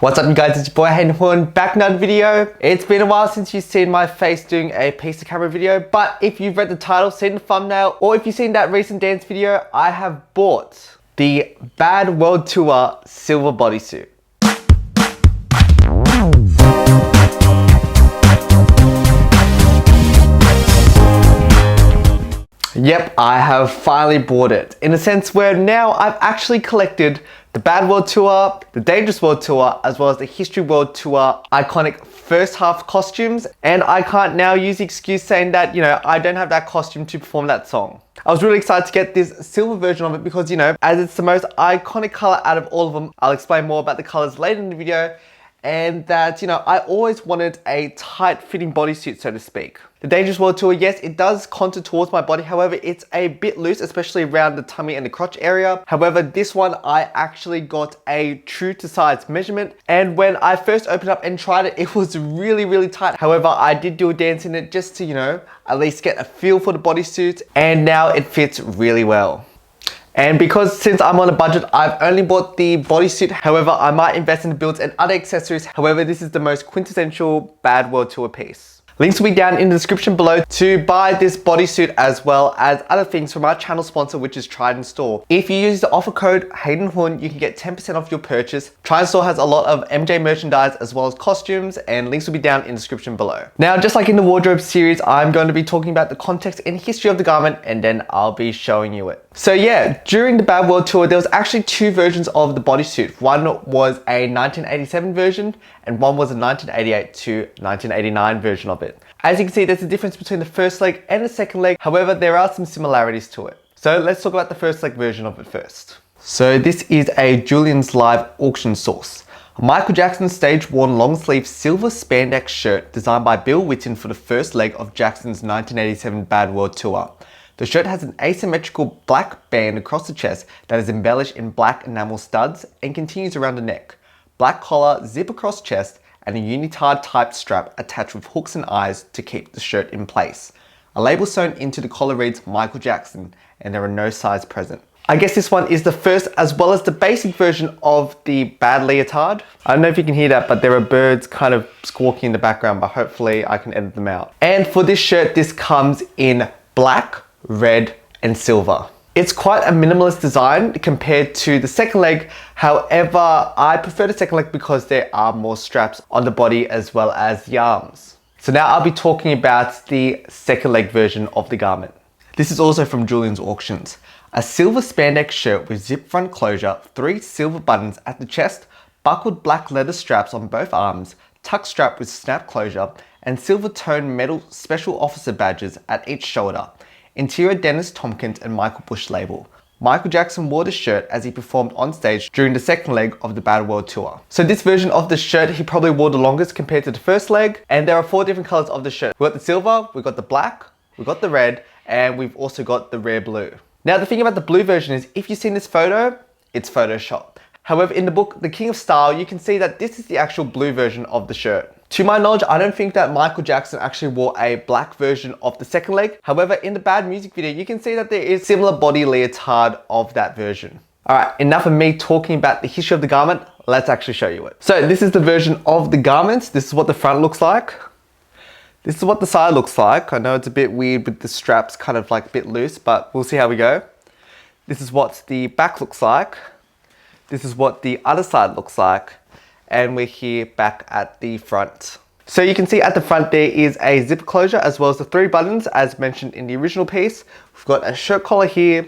What's up you guys, it's your boy Hayden back in another video. It's been a while since you've seen my face doing a piece to camera video, but if you've read the title, seen the thumbnail, or if you've seen that recent dance video, I have bought the Bad World Tour silver bodysuit. Yep, I have finally bought it. In a sense where now I've actually collected the Bad World Tour, the Dangerous World Tour, as well as the History World Tour iconic first half costumes, and I can't now use the excuse saying that, I don't have that costume to perform that song. I was really excited to get this silver version of it because, as it's the most iconic color out of all of them. I'll explain more about the colors later in the video, and that, I always wanted a tight fitting bodysuit, so to speak. The Dangerous World Tour, yes, it does contour towards my body. However, it's a bit loose, especially around the tummy and the crotch area. However, this one, I actually got a true to size measurement. And when I first opened up and tried it, it was really, really tight. However, I did do a dance in it just to, at least get a feel for the bodysuit. And now it fits really well. And because since I'm on a budget, I've only bought the bodysuit. However, I might invest in the builds and other accessories. However, this is the most quintessential Bad World Tour piece. Links will be down in the description below to buy this bodysuit as well as other things from our channel sponsor, which is Trident Store. If you use the offer code HaydenHuyn, you can get 10% off your purchase. Trident Store has a lot of MJ merchandise as well as costumes, and links will be down in the description below. Now, just like in the wardrobe series, I'm going to be talking about the context and history of the garment, and then I'll be showing you it. So yeah, during the Bad World Tour, there was actually two versions of the bodysuit. One was a 1987 version, and one was a 1988 to 1989 version of it. As you can see, there's a difference between the first leg and the second leg. However, there are some similarities to it. So let's talk about the first leg version of it first. So this is a Julian's Live auction source. A Michael Jackson stage-worn long-sleeve silver spandex shirt designed by Bill Whitton for the first leg of Jackson's 1987 Bad World Tour. The shirt has an asymmetrical black band across the chest that is embellished in black enamel studs and continues around the neck. Black collar, zip across chest, and a unitard type strap attached with hooks and eyes to keep the shirt in place. A label sewn into the collar reads Michael Jackson, and there are no size present. I guess this one is the first as well as the basic version of the bad leotard. I don't know if you can hear that, but there are birds kind of squawking in the background, but hopefully I can edit them out. And for this shirt, this comes in black, red, and silver. It's quite a minimalist design compared to the second leg. However, I prefer the second leg because there are more straps on the body as well as the arms. So now I'll be talking about the second leg version of the garment. This is also from Julian's Auctions. A silver spandex shirt with zip front closure, 3 silver buttons at the chest, buckled black leather straps on both arms, tuck strap with snap closure, and silver toned metal special officer badges at each shoulder. Interior Dennis Tompkins and Michael Bush label. Michael Jackson wore the shirt as he performed on stage during the second leg of the Bad World Tour. So this version of the shirt, he probably wore the longest compared to the first leg, and there are 4 different colors of the shirt. We've got the silver, we've got the black, we've got the red, and we've also got the rare blue. Now the thing about the blue version is, if you've seen this photo, it's Photoshopped. However, in the book, The King of Style, you can see that this is the actual blue version of the shirt. To my knowledge, I don't think that Michael Jackson actually wore a black version of the second leg. However, in the Bad music video, you can see that there is similar body leotard of that version. Alright, enough of me talking about the history of the garment. Let's actually show you it. So this is the version of the garment. This is what the front looks like. This is what the side looks like. I know it's a bit weird with the straps kind of like a bit loose, but we'll see how we go. This is what the back looks like. This is what the other side looks like. And we're here back at the front. So you can see at the front there is a zip closure as well as the 3 buttons as mentioned in the original piece. We've got a shirt collar here.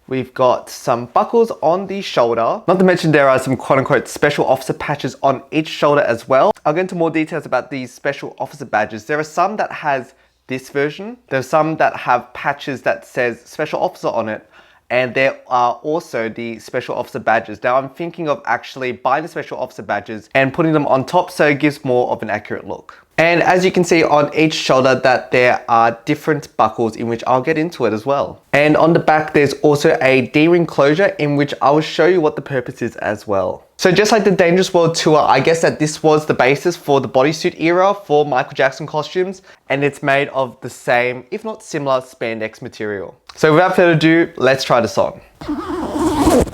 We've got some buckles on the shoulder. Not to mention there are some quote unquote special officer patches on each shoulder as well. I'll go into more details about these special officer badges. There are some that has this version. There's some that have patches that says special officer on it. And there are also the special officer badges. Now I'm thinking of actually buying the special officer badges and putting them on top so it gives more of an accurate look. And as you can see on each shoulder that there are different buckles in which I'll get into it as well. And on the back there's also a D-ring closure in which I will show you what the purpose is as well. So just like the Dangerous World Tour, I guess that this was the basis for the bodysuit era for Michael Jackson costumes, and it's made of the same, if not similar, spandex material. So without further ado, let's try this on.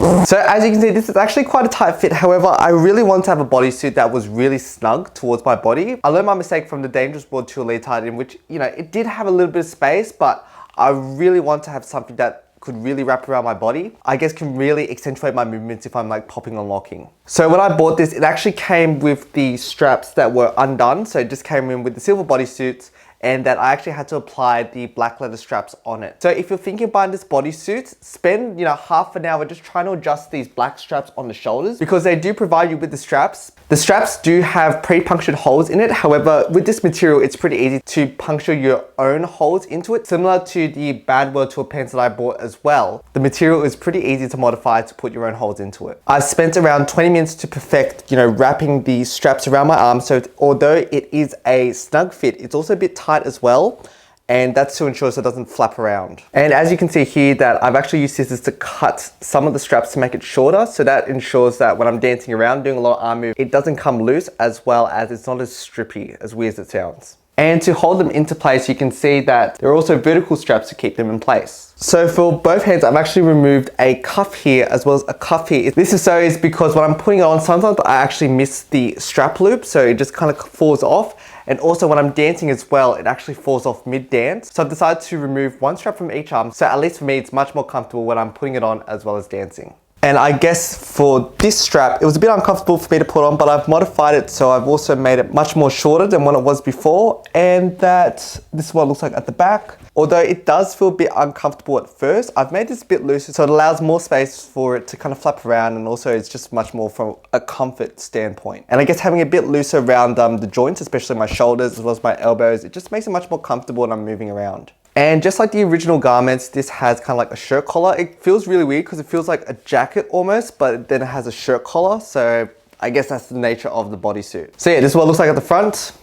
So as you can see, this is actually quite a tight fit. However, I really want to have a bodysuit that was really snug towards my body. I learned my mistake from the Dangerous World Tour leotard, in which, you know, it did have a little bit of space, but I really want to have something that could really wrap around my body. I guess can really accentuate my movements if I'm like popping and locking. So when I bought this, it actually came with the straps that were undone. So it just came in with the silver bodysuits, and that I actually had to apply the black leather straps on it. So if you're thinking of buying this bodysuit, spend, you know, half an hour just trying to adjust these black straps on the shoulders, because they do provide you with the straps. The straps do have pre-punctured holes in it. However, with this material, it's pretty easy to puncture your own holes into it. Similar to the Bad World Tour pants that I bought as well. The material is pretty easy to modify to put your own holes into it. I've spent around 20 minutes to perfect, you know, wrapping the straps around my arm. So although it is a snug fit, it's also a bit tight as well, and that's to ensure so it doesn't flap around. And as you can see here, that I've actually used scissors to cut some of the straps to make it shorter, so that ensures that when I'm dancing around doing a lot of arm move, it doesn't come loose, as well as it's not as strippy, as weird as it sounds. And to hold them into place, you can see that there are also vertical straps to keep them in place. So for both hands, I've actually removed a cuff here as well as a cuff here. This is because when I'm putting it on, sometimes I actually miss the strap loop, so it just kind of falls off. And also when I'm dancing as well, it actually falls off mid-dance. So I've decided to remove one strap from each arm. So at least for me, it's much more comfortable when I'm putting it on as well as dancing. And I guess for this strap, it was a bit uncomfortable for me to put on, but I've modified it, so I've also made it much more shorter than what it was before, and that this is what it looks like at the back. Although it does feel a bit uncomfortable at first, I've made this a bit looser, so it allows more space for it to kind of flap around, and also it's just much more from a comfort standpoint. And I guess having a bit looser around the joints, especially my shoulders as well as my elbows, it just makes it much more comfortable when I'm moving around. And just like the original garments, this has kind of like a shirt collar. It feels really weird because it feels like a jacket almost, but then it has a shirt collar. So I guess that's the nature of the bodysuit. So yeah, this is what it looks like at the front.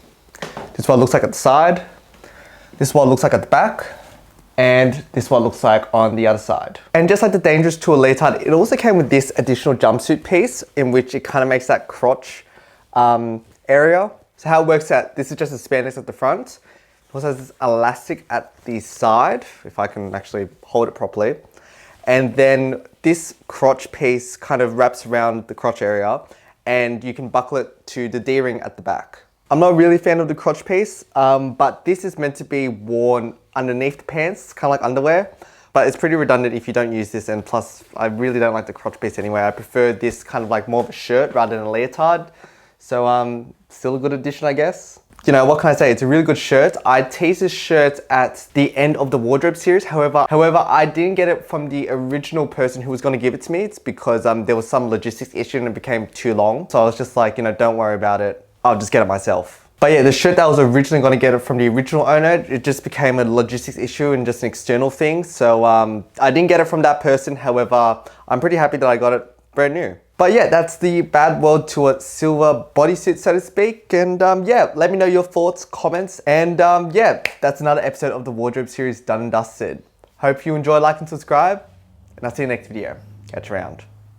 This is what it looks like at the side. This is what it looks like at the back. And this is what it looks like on the other side. And just like the Dangerous Tour leotard, it also came with this additional jumpsuit piece in which it kind of makes that crotch area. So how it works out, this is just a spandex at the front. It also has this elastic at the side, if I can actually hold it properly. And then this crotch piece kind of wraps around the crotch area, and you can buckle it to the D-ring at the back. I'm not really a fan of the crotch piece, but this is meant to be worn underneath the pants, kind of like underwear. But it's pretty redundant if you don't use this, and plus I really don't like the crotch piece anyway. I prefer this kind of like more of a shirt rather than a leotard. So still a good addition, I guess. You know, what can I say? It's a really good shirt. I teased this shirt at the end of the wardrobe series. However, I didn't get it from the original person who was going to give it to me. It's because there was some logistics issue and it became too long. So I was just like, you know, don't worry about it. I'll just get it myself. But yeah, the shirt that I was originally going to get it from the original owner, it just became a logistics issue and just an external thing. So I didn't get it from that person. However, I'm pretty happy that I got it brand new. But yeah, that's the Bad World Tour silver bodysuit, so to speak. And yeah, let me know your thoughts, comments. And yeah, that's another episode of the wardrobe series done and dusted. Hope you enjoy, like and subscribe. And I'll see you next video. Catch you around.